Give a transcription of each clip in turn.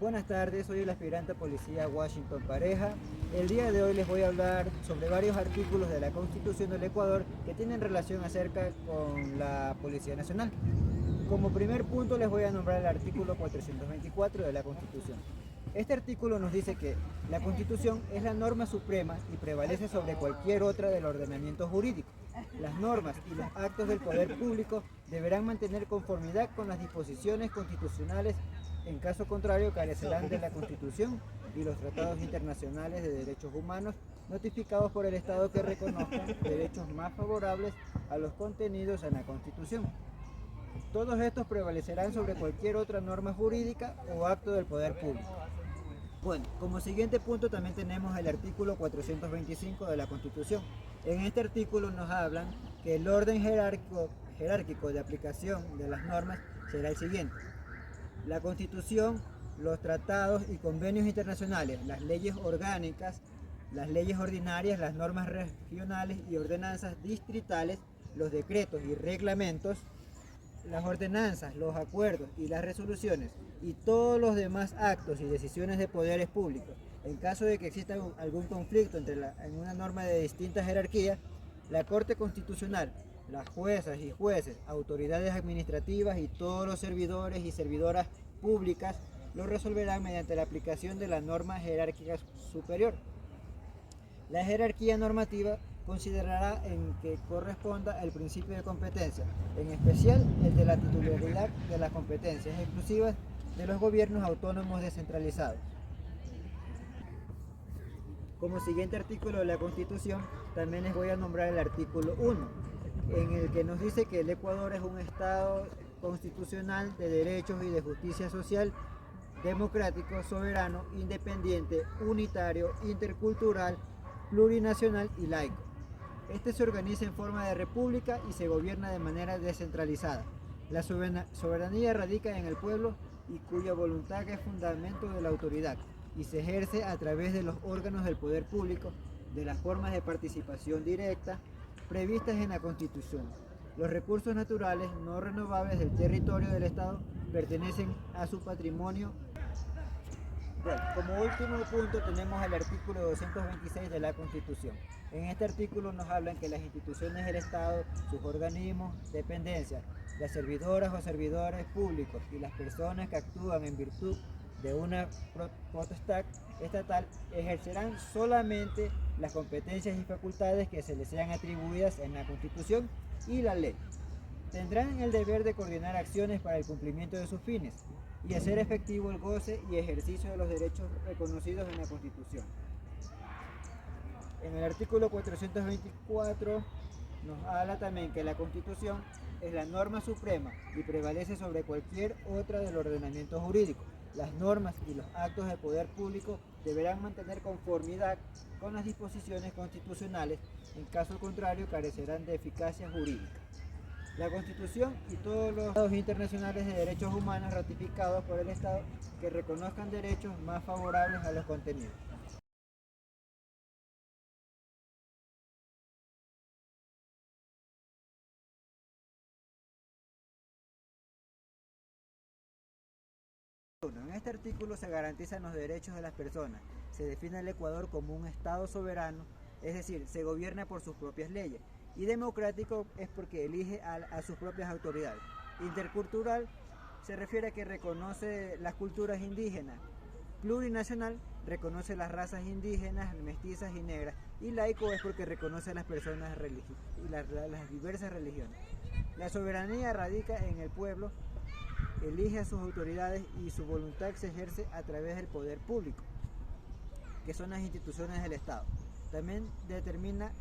Buenas tardes, soy el aspirante a policía Washington Pareja. El día de hoy les voy a hablar sobre varios artículos de la Constitución del Ecuador que tienen relación acerca con la Policía Nacional. Como primer punto les voy a nombrar el artículo 424 de la Constitución. Este artículo nos dice que la Constitución es la norma suprema y prevalece sobre cualquier otra del ordenamiento jurídico. Las normas y los actos del poder público deberán mantener conformidad con las disposiciones constitucionales. En caso contrario, carecerán de la Constitución y los tratados internacionales de derechos humanos notificados por el Estado que reconozcan derechos más favorables a los contenidos en la Constitución. Todos estos prevalecerán sobre cualquier otra norma jurídica o acto del poder público. Bueno, como siguiente punto también tenemos el artículo 425 de la Constitución. En este artículo nos hablan que el orden jerárquico de aplicación de las normas será el siguiente. La Constitución, los tratados y convenios internacionales, las leyes orgánicas, las leyes ordinarias, las normas regionales y ordenanzas distritales, los decretos y reglamentos, las ordenanzas, los acuerdos y las resoluciones y todos los demás actos y decisiones de poderes públicos. En caso de que exista algún conflicto en una norma de distintas jerarquías, la Corte Constitucional, las juezas y jueces, autoridades administrativas y todos los servidores y servidoras públicas lo resolverán mediante la aplicación de la norma jerárquica superior. La jerarquía normativa considerará en que corresponda el principio de competencia, en especial el de la titularidad de las competencias exclusivas de los gobiernos autónomos descentralizados. Como siguiente artículo de la Constitución, también les voy a nombrar el artículo 1, en el que nos dice que el Ecuador es un Estado constitucional de derechos y de justicia social, democrático, soberano, independiente, unitario, intercultural, plurinacional y laico. Este se organiza en forma de república y se gobierna de manera descentralizada. La soberanía radica en el pueblo y cuya voluntad es fundamento de la autoridad y se ejerce a través de los órganos del poder público, de las formas de participación directa previstas en la Constitución. Los recursos naturales no renovables del territorio del Estado pertenecen a su patrimonio. Bueno, como último punto tenemos el artículo 226 de la Constitución. En este artículo nos hablan que las instituciones del Estado, sus organismos, dependencias, las servidoras o servidores públicos y las personas que actúan en virtud de una potestad estatal ejercerán solamente las competencias y facultades que se les sean atribuidas en la Constitución y la ley. Tendrán el deber de coordinar acciones para el cumplimiento de sus fines y hacer efectivo el goce y ejercicio de los derechos reconocidos en la Constitución. En el artículo 424 nos habla también que la Constitución es la norma suprema y prevalece sobre cualquier otra del ordenamiento jurídico. Las normas y los actos del poder público deberán mantener conformidad con las disposiciones constitucionales, en caso contrario carecerán de eficacia jurídica. La Constitución y todos los tratados internacionales de derechos humanos ratificados por el Estado que reconozcan derechos más favorables a los contenidos. En este artículo se garantizan los derechos de las personas. Se define el Ecuador como un Estado soberano, es decir, se gobierna por sus propias leyes. Y democrático es porque elige a sus propias autoridades. Intercultural se refiere a que reconoce las culturas indígenas. Plurinacional reconoce las razas indígenas, mestizas y negras. Y laico es porque reconoce a las personas y las diversas religiones. La soberanía radica en el pueblo, elige a sus autoridades y su voluntad se ejerce a través del poder público, que son las instituciones del Estado. También determina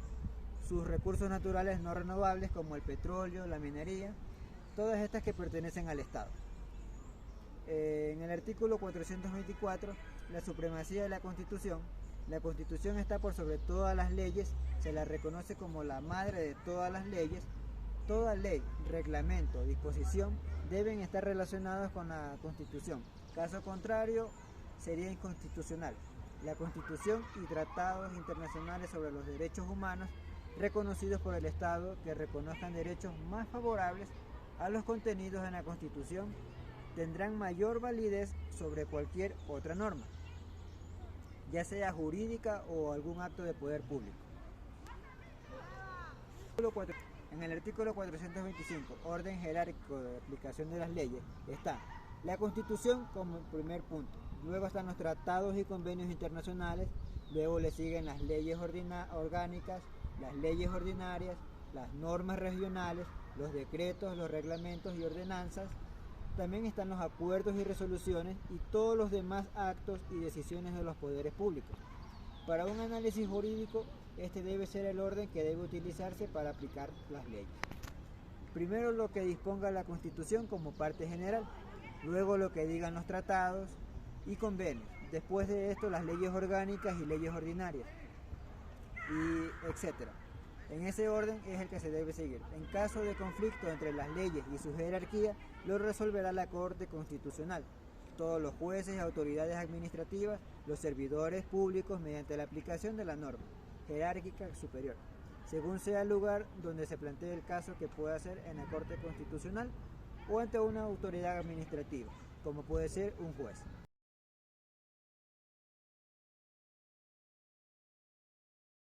sus recursos naturales no renovables como el petróleo, la minería, todas estas que pertenecen al Estado. En el artículo 424, la supremacía de la Constitución. La Constitución está por sobre todas las leyes, se la reconoce como la madre de todas las leyes. Toda ley, reglamento, disposición deben estar relacionados con la Constitución. Caso contrario, sería inconstitucional. La Constitución y tratados internacionales sobre los derechos humanos reconocidos por el Estado que reconozcan derechos más favorables a los contenidos en la Constitución tendrán mayor validez sobre cualquier otra norma, ya sea jurídica o algún acto de poder público. En el artículo 425, orden jerárquico de aplicación de las leyes, está la Constitución como primer punto. Luego están los tratados y convenios internacionales. Luego le siguen las leyes orgánicas, las leyes ordinarias, las normas regionales, los decretos, los reglamentos y ordenanzas. También están los acuerdos y resoluciones y todos los demás actos y decisiones de los poderes públicos. Para un análisis jurídico, este debe ser el orden que debe utilizarse para aplicar las leyes. Primero lo que disponga la Constitución como parte general, luego lo que digan los tratados y convenios, después de esto las leyes orgánicas y leyes ordinarias, y etcétera. En ese orden es el que se debe seguir. En caso de conflicto entre las leyes y su jerarquía, lo resolverá la Corte Constitucional. Todos los jueces y autoridades administrativas, los servidores públicos mediante la aplicación de la norma jerárquica superior, según sea el lugar donde se plantee el caso, que pueda ser en la Corte Constitucional o ante una autoridad administrativa, como puede ser un juez.